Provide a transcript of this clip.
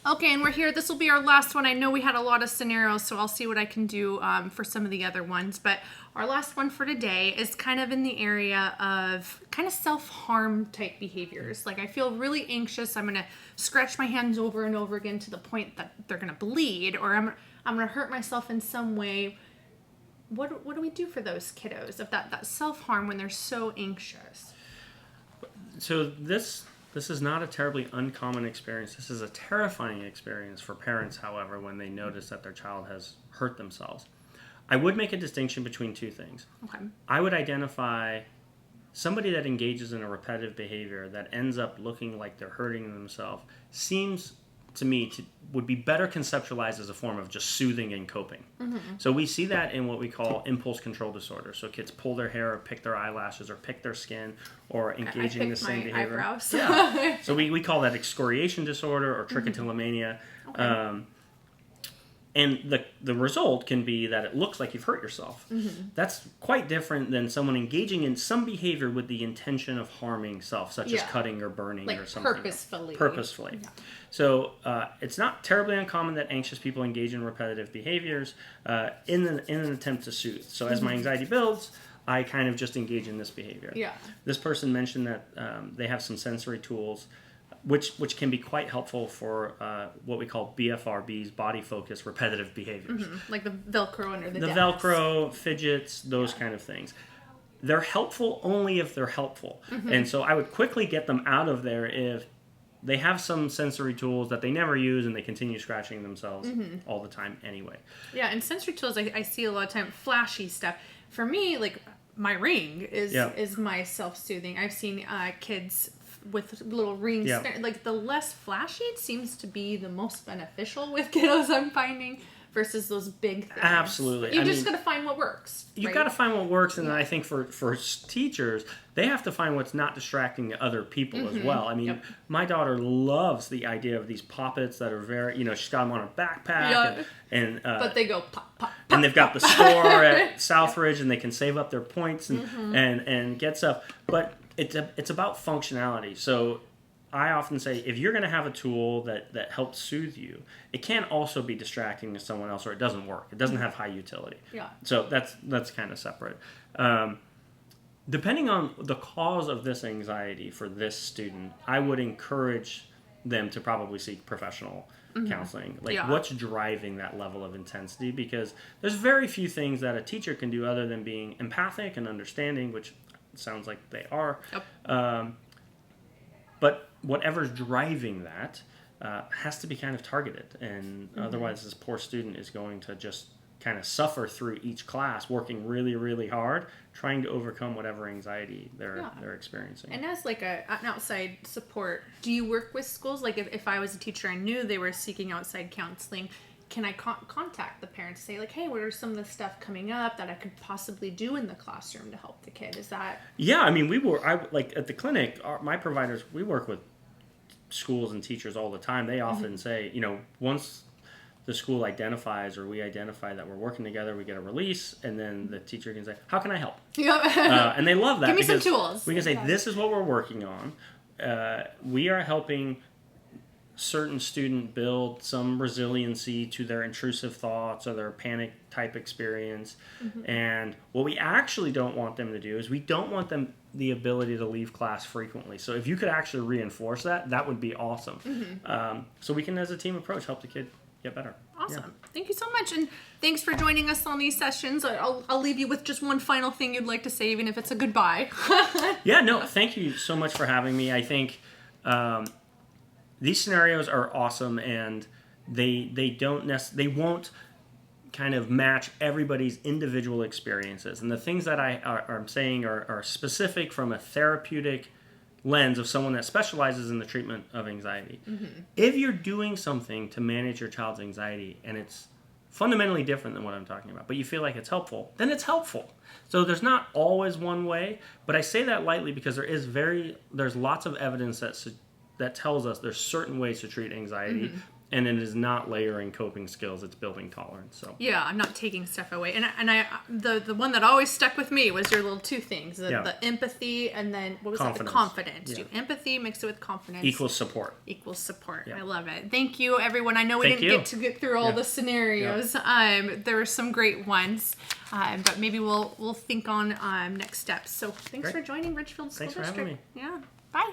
Okay, and we're here. This will be our last one. I know we had a lot of scenarios, so I'll see what I can do for some of the other ones. But our last one for today is kind of in the area of kind of self-harm type behaviors. Like, I feel really anxious. I'm going to scratch my hands over and over again to the point that they're going to bleed, or I'm going to hurt myself in some way. What do we do for those kiddos of that self-harm when they're so anxious? So this is not a terribly uncommon experience. This is a terrifying experience for parents, however, when they notice that their child has hurt themselves. I would make a distinction between two things. Okay. I would identify somebody that engages in a repetitive behavior that ends up looking like they're hurting themselves seems to me would be better conceptualized as a form of just soothing and coping. Mm-hmm. So we see that in what we call impulse control disorder. So kids pull their hair or pick their eyelashes or pick their skin or engage in the same behavior. Eyebrows. Yeah. So we call that excoriation disorder or trichotillomania. Okay. And the result can be that it looks like you've hurt yourself. Mm-hmm. That's quite different than someone engaging in some behavior with the intention of harming self, such as cutting or burning or something. Purposefully. Yeah. So it's not terribly uncommon that anxious people engage in repetitive behaviors in an attempt to soothe. So as my anxiety builds, I kind of just engage in this behavior. Yeah. This person mentioned that they have some sensory tools which can be quite helpful for what we call BFRBs, body focused repetitive behaviors. Mm-hmm. Like the Velcro under the desk. Velcro, fidgets, those kind of things. They're helpful only if they're helpful. Mm-hmm. And so I would quickly get them out of there if they have some sensory tools that they never use and they continue scratching themselves all the time anyway. Yeah, and sensory tools I see a lot of time, flashy stuff. For me, like my ring is my self-soothing. I've seen kids with little rings. Yep. Like the less flashy it seems to be the most beneficial with kiddos, I'm finding, versus those big things. Absolutely. You just got to find what works. You've got to find what works, and then I think for teachers, they have to find what's not distracting to other people as well. I mean, my daughter loves the idea of these poppets that are very, she's got them on her backpack. And but they go pop, pop, pop. And they've got the store at Southridge, and they can save up their points and get stuff. But it's about functionality. So I often say, if you're going to have a tool that helps soothe you, it can also be distracting to someone else, or it doesn't work. It doesn't have high utility. Yeah. So that's kind of separate. Depending on the cause of this anxiety for this student, I would encourage them to probably seek professional counseling. What's driving that level of intensity? Because there's very few things that a teacher can do other than being empathic and understanding, which sounds like they are. Yep. But whatever's driving that has to be kind of targeted. And otherwise, this poor student is going to just kind of suffer through each class, working really, really hard, trying to overcome whatever anxiety they're experiencing. And as like an outside support, do you work with schools? Like if I was a teacher and knew they were seeking outside counseling, can I contact the parents, say like, hey, what are some of the stuff coming up that I could possibly do in the classroom to help the kid? Is that... Yeah, I mean, like at the clinic, my providers, we work with schools and teachers all the time. They often say, once the school identifies or we identify that we're working together, we get a release, and then the teacher can say, how can I help? Yeah. And they love that. Give me some tools. We can say, this is what we're working on. We are helping certain student build some resiliency to their intrusive thoughts or their panic type experience. And what we actually don't want them to do is we don't want them the ability to leave class frequently. So if you could actually reinforce that would be awesome. So we can, as a team approach, help the kid get better. Awesome. Yeah. Thank you so much. And thanks for joining us on these sessions. I'll leave you with just one final thing you'd like to say, even if it's a goodbye. Yeah, no, thank you so much for having me. I think these scenarios are awesome, and they won't kind of match everybody's individual experiences. And the things that I'm saying are specific from a therapeutic lens of someone that specializes in the treatment of anxiety. If you're doing something to manage your child's anxiety and it's fundamentally different than what I'm talking about, but you feel like it's helpful, then it's helpful. So there's not always one way, but I say that lightly because there's lots of evidence that tells us there's certain ways to treat anxiety, and it is not layering coping skills, it's building tolerance. So yeah, I'm not taking stuff away. And I the one that always stuck with me was your little two things, the empathy, and then what was that? The confidence. Do empathy, mix it with confidence. Equals support. I love it. Thank you, everyone. I know we didn't get through all the scenarios. There were some great ones. But maybe we'll think on next steps. So thanks for joining Ridgefield School District. Thanks for having me. Yeah. Bye.